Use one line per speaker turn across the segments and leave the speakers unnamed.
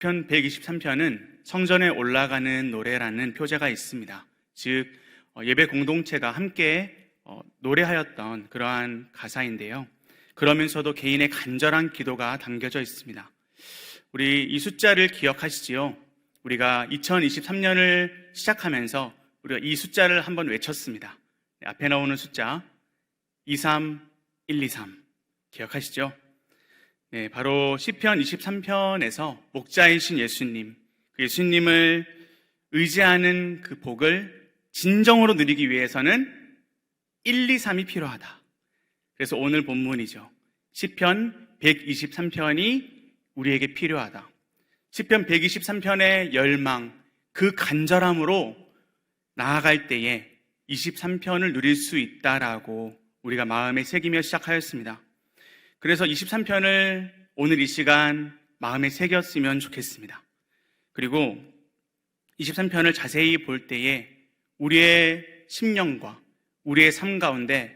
시편 123편은 성전에 올라가는 노래라는 표제가 있습니다. 즉 예배 공동체가 함께 노래하였던 그러한 가사인데요. 그러면서도 개인의 간절한 기도가 담겨져 있습니다. 우리 이 숫자를 기억하시지요? 우리가 2023년을 시작하면서 우리가 이 숫자를 한번 외쳤습니다. 앞에 나오는 숫자 23123 기억하시죠? 네, 바로 시편 23편에서 목자이신 예수님, 그 예수님을 의지하는 그 복을 진정으로 누리기 위해서는 1, 2, 3이 필요하다. 그래서 오늘 본문이죠. 시편 123편이 우리에게 필요하다. 시편 123편의 열망, 그 간절함으로 나아갈 때에 23편을 누릴 수 있다라고 우리가 마음에 새기며 시작하였습니다. 그래서 23편을 오늘 이 시간 마음에 새겼으면 좋겠습니다. 그리고 23편을 자세히 볼 때에 우리의 심령과 우리의 삶 가운데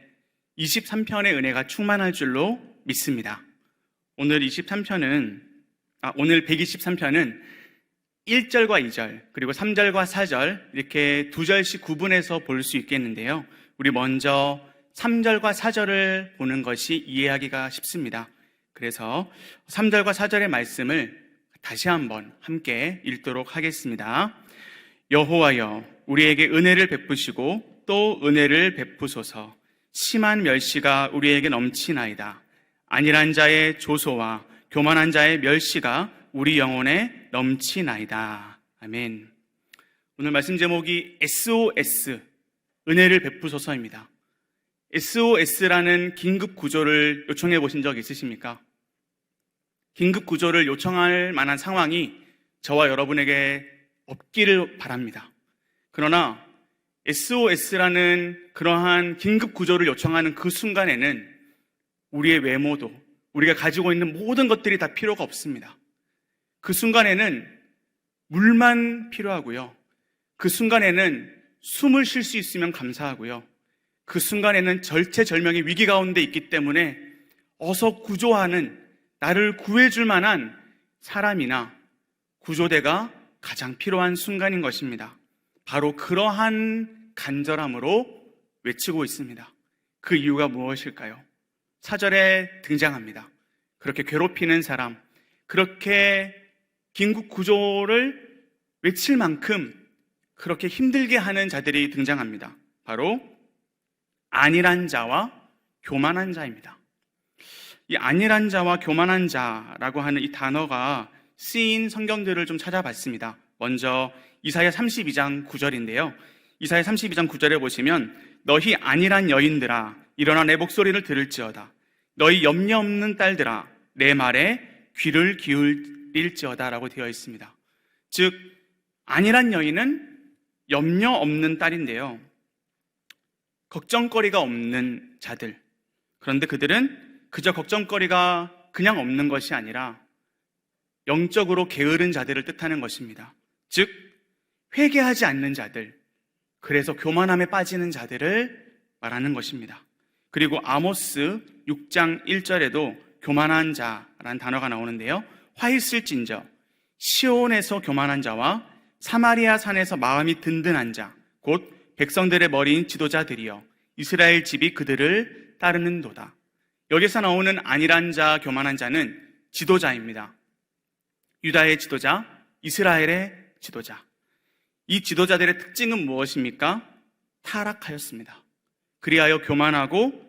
23편의 은혜가 충만할 줄로 믿습니다. 오늘 123편은 1절과 2절 그리고 3절과 4절 이렇게 두 절씩 구분해서 볼 수 있겠는데요. 우리 먼저 3절과 4절을 보는 것이 이해하기가 쉽습니다. 그래서 3절과 4절의 말씀을 다시 한번 함께 읽도록 하겠습니다. 여호와여, 우리에게 은혜를 베푸시고 또 은혜를 베푸소서. 심한 멸시가 우리에게 넘치나이다. 안일한 자의 조소와 교만한 자의 멸시가 우리 영혼에 넘치나이다. 아멘. 오늘 말씀 제목이 SOS, 은혜를 베푸소서입니다. SOS라는 긴급 구조를 요청해 보신 적 있으십니까? 긴급 구조를 요청할 만한 상황이 저와 여러분에게 없기를 바랍니다. 그러나 SOS라는 그러한 긴급 구조를 요청하는 그 순간에는 우리의 외모도, 우리가 가지고 있는 모든 것들이 다 필요가 없습니다. 그 순간에는 물만 필요하고요. 그 순간에는 숨을 쉴 수 있으면 감사하고요. 그 순간에는 절체절명의 위기 가운데 있기 때문에 어서 구조하는, 나를 구해줄 만한 사람이나 구조대가 가장 필요한 순간인 것입니다. 바로 그러한 간절함으로 외치고 있습니다. 그 이유가 무엇일까요? 4절에 등장합니다. 그렇게 괴롭히는 사람, 그렇게 긴급 구조를 외칠 만큼 그렇게 힘들게 하는 자들이 등장합니다. 바로 안일한 자와 교만한 자입니다. 이 안일한 자와 교만한 자라고 하는 이 단어가 쓰인 성경들을 좀 찾아봤습니다. 먼저 이사야 32장 9절인데요. 이사야 32장 9절에 보시면 너희 안일한 여인들아 일어나 내 목소리를 들을지어다. 너희 염려 없는 딸들아 내 말에 귀를 기울일지어다 라고 되어 있습니다. 즉 안일한 여인은 염려 없는 딸인데요, 걱정거리가 없는 자들. 그런데 그들은 그저 걱정거리가 그냥 없는 것이 아니라 영적으로 게으른 자들을 뜻하는 것입니다. 즉 회개하지 않는 자들, 그래서 교만함에 빠지는 자들을 말하는 것입니다. 그리고 아모스 6장 1절에도 교만한 자라는 단어가 나오는데요, 화 있을진저 시온에서 교만한 자와 사마리아 산에서 마음이 든든한 자, 곧 백성들의 머리인 지도자들이여 이스라엘 집이 그들을 따르는도다. 여기서 나오는 안일한 자, 교만한 자는 지도자입니다. 유다의 지도자, 이스라엘의 지도자. 이 지도자들의 특징은 무엇입니까? 타락하였습니다. 그리하여 교만하고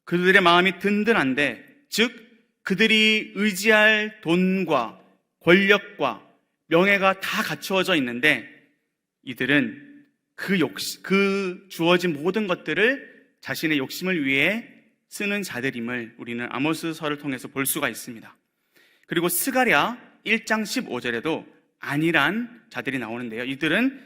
그들의 마음이 든든한데, 즉 그들이 의지할 돈과 권력과 명예가 다 갖추어져 있는데 이들은 그 주어진 모든 것들을 자신의 욕심을 위해 쓰는 자들임을 우리는 아모스서를 통해서 볼 수가 있습니다. 그리고 스가랴 1장 15절에도 안일한 자들이 나오는데요, 이들은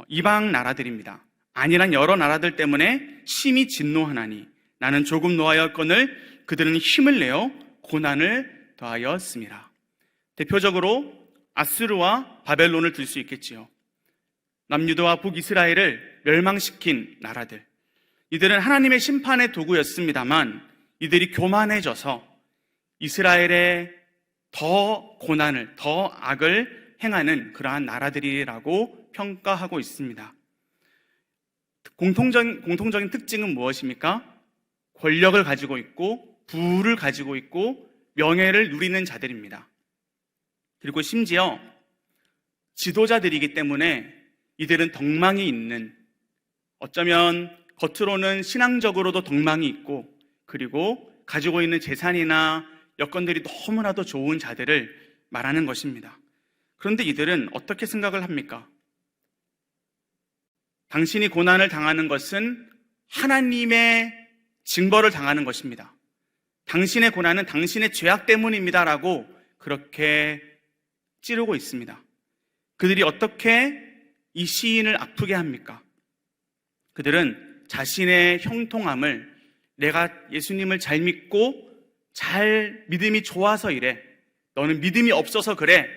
이방 나라들입니다. 안일한 여러 나라들 때문에 심히 진노하나니 나는 조금 노하였거늘 그들은 힘을 내어 고난을 더하였습니다. 대표적으로 아수르와 바벨론을 들 수 있겠지요. 남유다와 북이스라엘을 멸망시킨 나라들, 이들은 하나님의 심판의 도구였습니다만 이들이 교만해져서 이스라엘에 더 고난을, 더 악을 행하는 그러한 나라들이라고 평가하고 있습니다. 공통적인 특징은 무엇입니까? 권력을 가지고 있고 부를 가지고 있고 명예를 누리는 자들입니다. 그리고 심지어 지도자들이기 때문에 이들은 덕망이 있는, 어쩌면 겉으로는 신앙적으로도 덕망이 있고, 그리고 가지고 있는 재산이나 여건들이 너무나도 좋은 자들을 말하는 것입니다. 그런데 이들은 어떻게 생각을 합니까? 당신이 고난을 당하는 것은 하나님의 징벌을 당하는 것입니다. 당신의 고난은 당신의 죄악 때문입니다라고 그렇게 찌르고 있습니다. 그들이 어떻게 이 시인을 아프게 합니까? 그들은 자신의 형통함을, 내가 예수님을 잘 믿고 잘 믿음이 좋아서 이래, 너는 믿음이 없어서 그래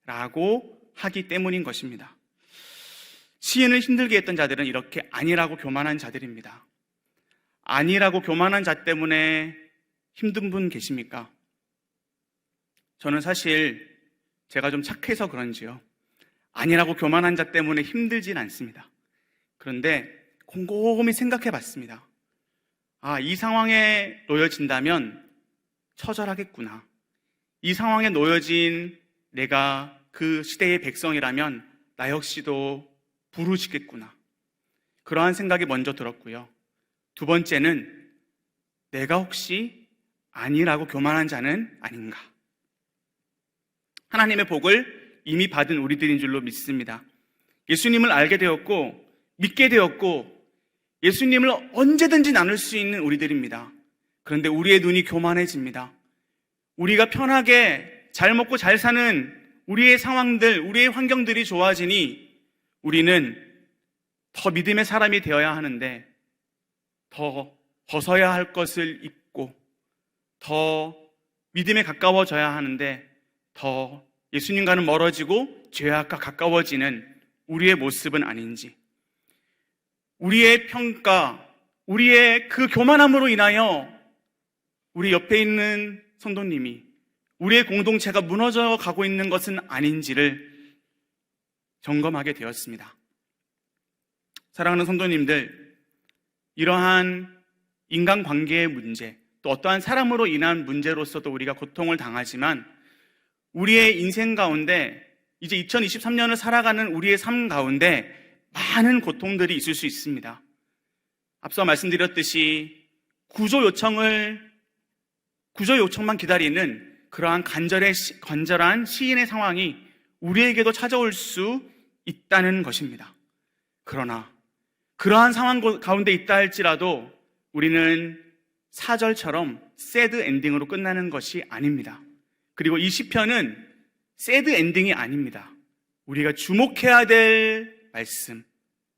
라고 하기 때문인 것입니다. 시인을 힘들게 했던 자들은 이렇게 아니라고 교만한 자들입니다. 아니라고 교만한 자 때문에 힘든 분 계십니까? 저는 사실 제가 좀 착해서 그런지요, 아니라고 교만한 자 때문에 힘들진 않습니다. 그런데 곰곰이 생각해 봤습니다. 이 상황에 놓여진다면 처절하겠구나. 이 상황에 놓여진 내가 그 시대의 백성이라면 나 역시도 부르짖겠구나. 그러한 생각이 먼저 들었고요. 두 번째는 내가 혹시 아니라고 교만한 자는 아닌가. 하나님의 복을 이미 받은 우리들인 줄로 믿습니다. 예수님을 알게 되었고 믿게 되었고 예수님을 언제든지 나눌 수 있는 우리들입니다. 그런데 우리의 눈이 교만해집니다. 우리가 편하게 잘 먹고 잘 사는 우리의 상황들, 우리의 환경들이 좋아지니 우리는 더 믿음의 사람이 되어야 하는데 더 벗어야 할 것을 입고 더 믿음에 가까워져야 하는데 더 예수님과는 멀어지고 죄악과 가까워지는 우리의 모습은 아닌지, 우리의 평가, 우리의 그 교만함으로 인하여 우리 옆에 있는 성도님이, 우리의 공동체가 무너져 가고 있는 것은 아닌지를 점검하게 되었습니다. 사랑하는 성도님들, 이러한 인간관계의 문제, 또 어떠한 사람으로 인한 문제로서도 우리가 고통을 당하지만 우리의 인생 가운데 이제 2023년을 살아가는 우리의 삶 가운데 많은 고통들이 있을 수 있습니다. 앞서 말씀드렸듯이 구조 요청만 기다리는 그러한 간절한 시인의 상황이 우리에게도 찾아올 수 있다는 것입니다. 그러나 그러한 상황 가운데 있다 할지라도 우리는 4절처럼 새드 엔딩으로 끝나는 것이 아닙니다. 그리고 이 시편은 새드 엔딩이 아닙니다. 우리가 주목해야 될 말씀,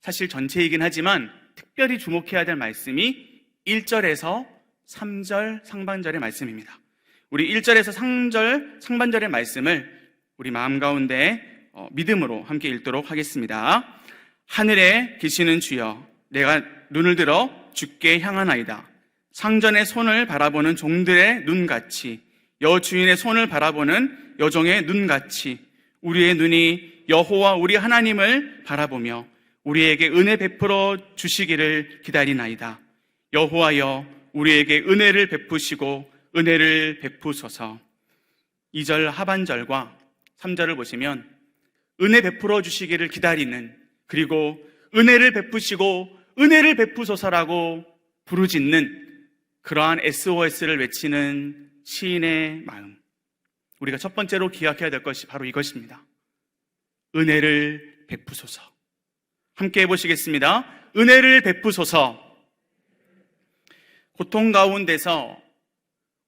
사실 전체이긴 하지만 특별히 주목해야 될 말씀이 1절에서 3절 상반절의 말씀입니다. 우리 1절에서 3절 상반절의 말씀을 우리 마음 가운데 믿음으로 함께 읽도록 하겠습니다. 하늘에 계시는 주여, 내가 눈을 들어 주께 향하나이다. 상전의 손을 바라보는 종들의 눈같이, 여주인의 손을 바라보는 여종의 눈같이 우리의 눈이 여호와 우리 하나님을 바라보며 우리에게 은혜 베풀어 주시기를 기다리나이다. 여호와여, 우리에게 은혜를 베푸시고 은혜를 베푸소서. 2절 하반절과 3절을 보시면 은혜 베풀어 주시기를 기다리는, 그리고 은혜를 베푸시고 은혜를 베푸소서라고 부르짖는 그러한 SOS를 외치는 시인의 마음, 우리가 첫 번째로 기억해야 될 것이 바로 이것입니다. 은혜를 베푸소서. 함께 해보시겠습니다. 은혜를 베푸소서. 고통 가운데서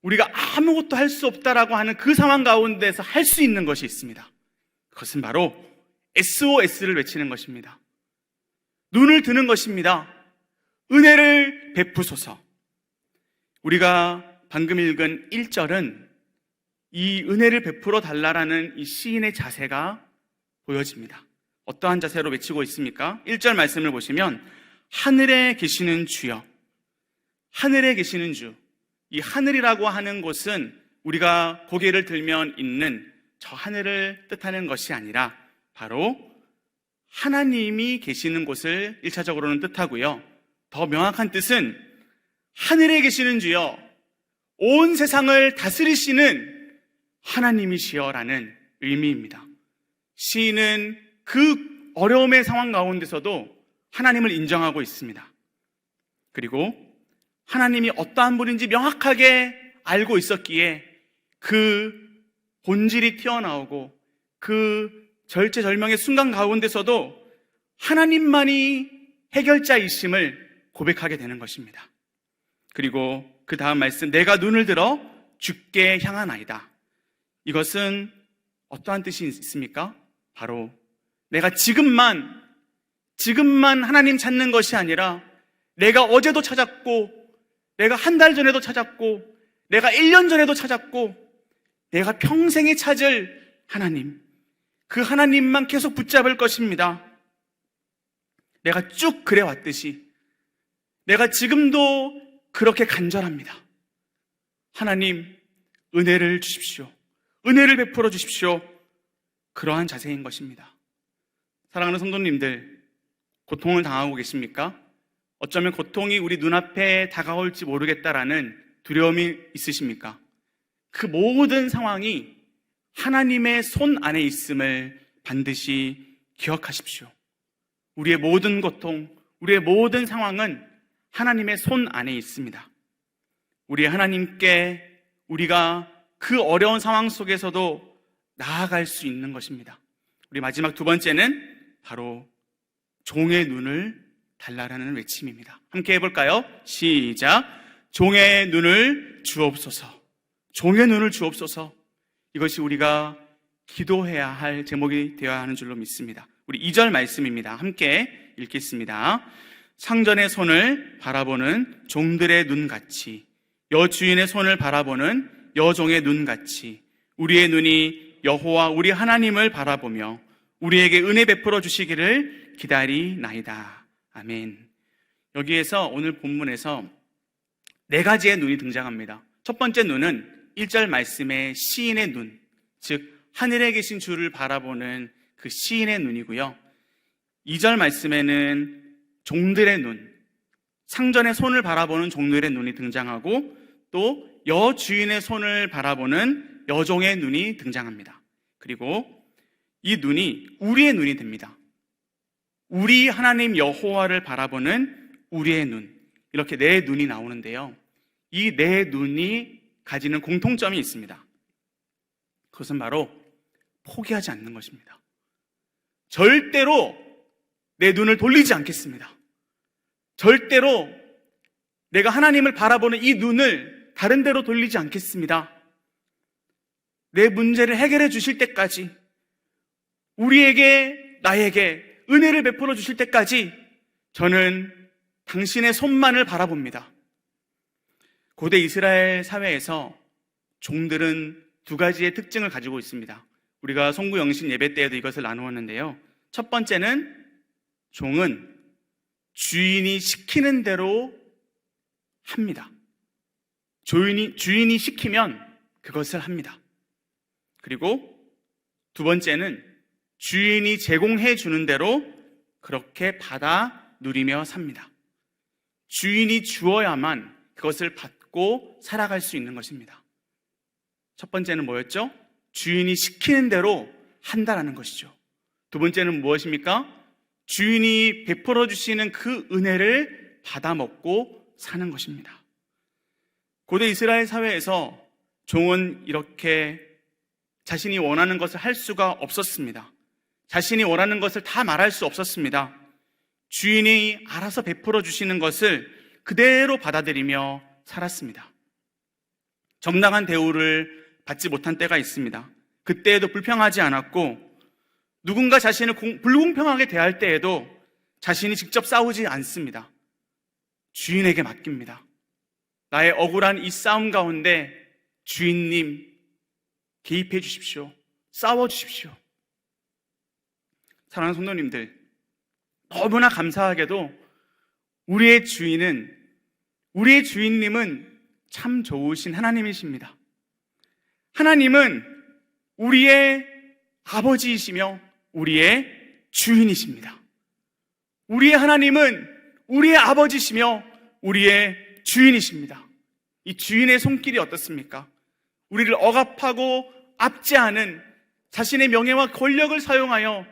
우리가 아무것도 할 수 없다라고 하는 그 상황 가운데서 할 수 있는 것이 있습니다. 그것은 바로 SOS를 외치는 것입니다. 눈을 드는 것입니다. 은혜를 베푸소서. 우리가 방금 읽은 1절은 이 은혜를 베풀어 달라라는 이 시인의 자세가 보여집니다. 어떠한 자세로 외치고 있습니까? 1절 말씀을 보시면 하늘에 계시는 주여, 하늘에 계시는 주. 이 하늘이라고 하는 곳은 우리가 고개를 들면 있는 저 하늘을 뜻하는 것이 아니라 바로 하나님이 계시는 곳을 1차적으로는 뜻하고요. 더 명확한 뜻은 하늘에 계시는 주여, 온 세상을 다스리시는 하나님이시여라는 의미입니다. 시인은 그 어려움의 상황 가운데서도 하나님을 인정하고 있습니다. 그리고 하나님이 어떠한 분인지 명확하게 알고 있었기에 그 본질이 튀어나오고 그 절체절명의 순간 가운데서도 하나님만이 해결자이심을 고백하게 되는 것입니다. 그리고 그 다음 말씀, 내가 눈을 들어 주께 향하나이다. 이것은 어떠한 뜻이 있습니까? 바로 내가 지금만 하나님 찾는 것이 아니라 내가 어제도 찾았고, 내가 한 달 전에도 찾았고, 내가 1년 전에도 찾았고, 내가 평생에 찾을 하나님, 그 하나님만 계속 붙잡을 것입니다. 내가 쭉 그래왔듯이 내가 지금도 그렇게 간절합니다. 하나님, 은혜를 주십시오. 은혜를 베풀어 주십시오. 그러한 자세인 것입니다. 사랑하는 성도님들, 고통을 당하고 계십니까? 어쩌면 고통이 우리 눈앞에 다가올지 모르겠다라는 두려움이 있으십니까? 그 모든 상황이 하나님의 손 안에 있음을 반드시 기억하십시오. 우리의 모든 고통, 우리의 모든 상황은 하나님의 손 안에 있습니다. 우리 하나님께 우리가 그 어려운 상황 속에서도 나아갈 수 있는 것입니다. 우리 마지막 두 번째는 바로 종의 눈을 달라라는 외침입니다. 함께 해볼까요? 시작. 종의 눈을 주옵소서. 종의 눈을 주옵소서. 이것이 우리가 기도해야 할 제목이 되어야 하는 줄로 믿습니다. 우리 2절 말씀입니다. 함께 읽겠습니다. 상전의 손을 바라보는 종들의 눈같이, 여주인의 손을 바라보는 여종의 눈같이 우리의 눈이 여호와 우리 하나님을 바라보며 우리에게 은혜 베풀어 주시기를 기다리나이다. 아멘. 여기에서 오늘 본문에서 네 가지의 눈이 등장합니다. 첫 번째 눈은 1절 말씀의 시인의 눈, 즉 하늘에 계신 주를 바라보는 그 시인의 눈이고요. 2절 말씀에는 종들의 눈, 상전의 손을 바라보는 종들의 눈이 등장하고 또 여주인의 손을 바라보는 여종의 눈이 등장합니다. 그리고 이 눈이 우리의 눈이 됩니다. 우리 하나님 여호와를 바라보는 우리의 눈, 이렇게 네 눈이 나오는데요. 이 네 눈이 가지는 공통점이 있습니다. 그것은 바로 포기하지 않는 것입니다. 절대로 내 눈을 돌리지 않겠습니다. 절대로 내가 하나님을 바라보는 이 눈을 다른 데로 돌리지 않겠습니다. 내 문제를 해결해 주실 때까지, 우리에게, 나에게 은혜를 베풀어 주실 때까지 저는 당신의 손만을 바라봅니다. 고대 이스라엘 사회에서 종들은 두 가지의 특징을 가지고 있습니다. 우리가 송구영신 예배 때에도 이것을 나누었는데요. 첫 번째는 종은 주인이 시키는 대로 합니다. 주인이 시키면 그것을 합니다. 그리고 두 번째는 주인이 제공해 주는 대로 그렇게 받아 누리며 삽니다. 주인이 주어야만 그것을 받고 살아갈 수 있는 것입니다. 첫 번째는 뭐였죠? 주인이 시키는 대로 한다라는 것이죠. 두 번째는 무엇입니까? 주인이 베풀어 주시는 그 은혜를 받아 먹고 사는 것입니다. 고대 이스라엘 사회에서 종은 이렇게 자신이 원하는 것을 할 수가 없었습니다. 자신이 원하는 것을 다 말할 수 없었습니다. 주인이 알아서 베풀어 주시는 것을 그대로 받아들이며 살았습니다. 정당한 대우를 받지 못한 때가 있습니다. 그때에도 불평하지 않았고, 누군가 자신을 불공평하게 대할 때에도 자신이 직접 싸우지 않습니다. 주인에게 맡깁니다. 나의 억울한 이 싸움 가운데 주인님 개입해 주십시오. 싸워 주십시오. 사랑하는 성도님들, 너무나 감사하게도 우리의 주인님은 참 좋으신 하나님이십니다. 하나님은 우리의 아버지이시며 우리의 주인이십니다. 우리의 하나님은 우리의 아버지시며 우리의 주인이십니다. 이 주인의 손길이 어떻습니까? 우리를 억압하고 압제하는 자신의 명예와 권력을 사용하여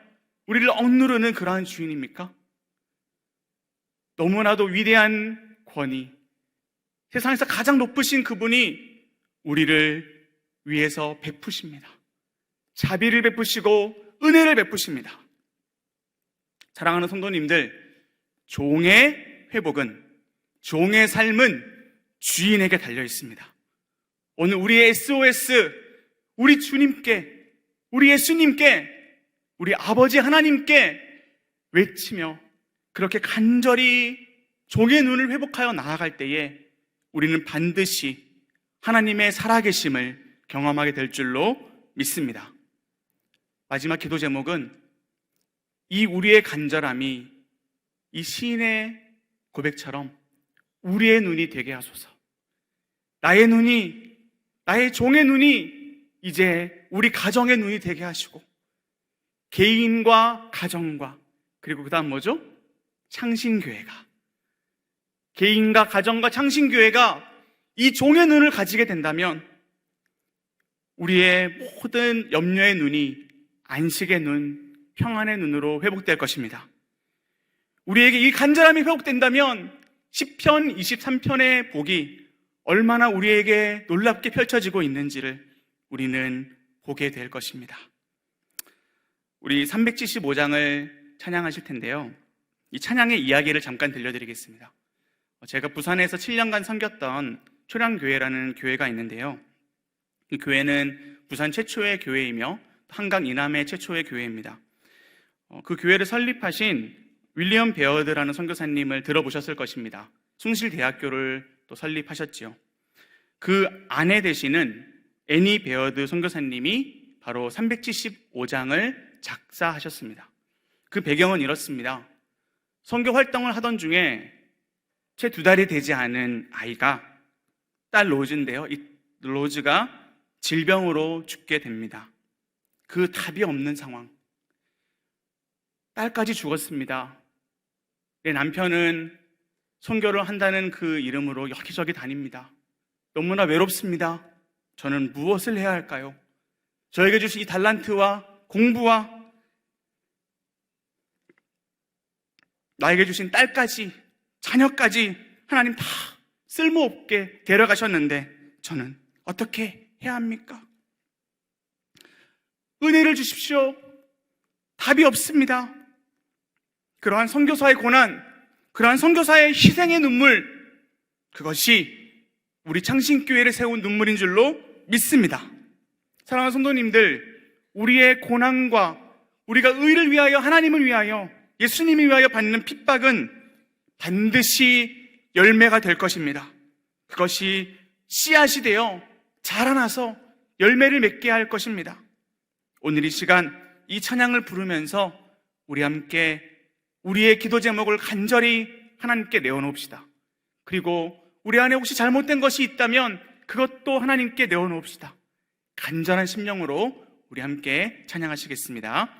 우리를 억누르는 그러한 주인입니까? 너무나도 위대한 권위, 세상에서 가장 높으신 그분이 우리를 위해서 베푸십니다. 자비를 베푸시고 은혜를 베푸십니다. 사랑하는 성도님들, 종의 회복은, 종의 삶은 주인에게 달려 있습니다. 오늘 우리의 SOS, 우리 주님께, 우리 예수님께, 우리 아버지 하나님께 외치며 그렇게 간절히 종의 눈을 회복하여 나아갈 때에 우리는 반드시 하나님의 살아계심을 경험하게 될 줄로 믿습니다. 마지막 기도 제목은 이 우리의 간절함이 이 시인의 고백처럼 우리의 눈이 되게 하소서. 나의 눈이, 나의 종의 눈이 이제 우리 가정의 눈이 되게 하시고, 개인과 가정과, 그리고 그 다음 뭐죠? 창신교회가, 개인과 가정과 창신교회가 이 종의 눈을 가지게 된다면 우리의 모든 염려의 눈이 안식의 눈, 평안의 눈으로 회복될 것입니다. 우리에게 이 간절함이 회복된다면 시편 23편의 복이 얼마나 우리에게 놀랍게 펼쳐지고 있는지를 우리는 보게 될 것입니다. 우리 375장을 찬양하실 텐데요, 이 찬양의 이야기를 잠깐 들려드리겠습니다. 제가 부산에서 7년간 섬겼던 초량교회라는 교회가 있는데요, 이 교회는 부산 최초의 교회이며 한강 이남의 최초의 교회입니다. 그 교회를 설립하신 윌리엄 베어드라는 선교사님을 들어보셨을 것입니다. 숭실대학교를 또 설립하셨지요. 그 아내 되시는 애니 베어드 선교사님이 바로 375장을 작사하셨습니다. 그 배경은 이렇습니다. 선교 활동을 하던 중에 채 2달이 되지 않은 아이가, 딸 로즈인데요, 이 로즈가 질병으로 죽게 됩니다. 그 답이 없는 상황. 딸까지 죽었습니다. 내 남편은 선교를 한다는 그 이름으로 여기저기 다닙니다. 너무나 외롭습니다. 저는 무엇을 해야 할까요? 저에게 주신 이 달란트와 공부와 나에게 주신 딸까지, 자녀까지 하나님 다 쓸모없게 데려가셨는데 저는 어떻게 해야 합니까? 은혜를 주십시오. 답이 없습니다. 그러한 선교사의 고난, 그러한 선교사의 희생의 눈물, 그것이 우리 창신교회를 세운 눈물인 줄로 믿습니다. 사랑하는 성도님들, 우리의 고난과 우리가 의를 위하여, 하나님을 위하여, 예수님을 위하여 받는 핍박은 반드시 열매가 될 것입니다. 그것이 씨앗이 되어 자라나서 열매를 맺게 할 것입니다. 오늘 이 시간 이 찬양을 부르면서 우리 함께 우리의 기도 제목을 간절히 하나님께 내어놓읍시다. 그리고 우리 안에 혹시 잘못된 것이 있다면 그것도 하나님께 내어놓읍시다. 간절한 심령으로 우리 함께 찬양하시겠습니다.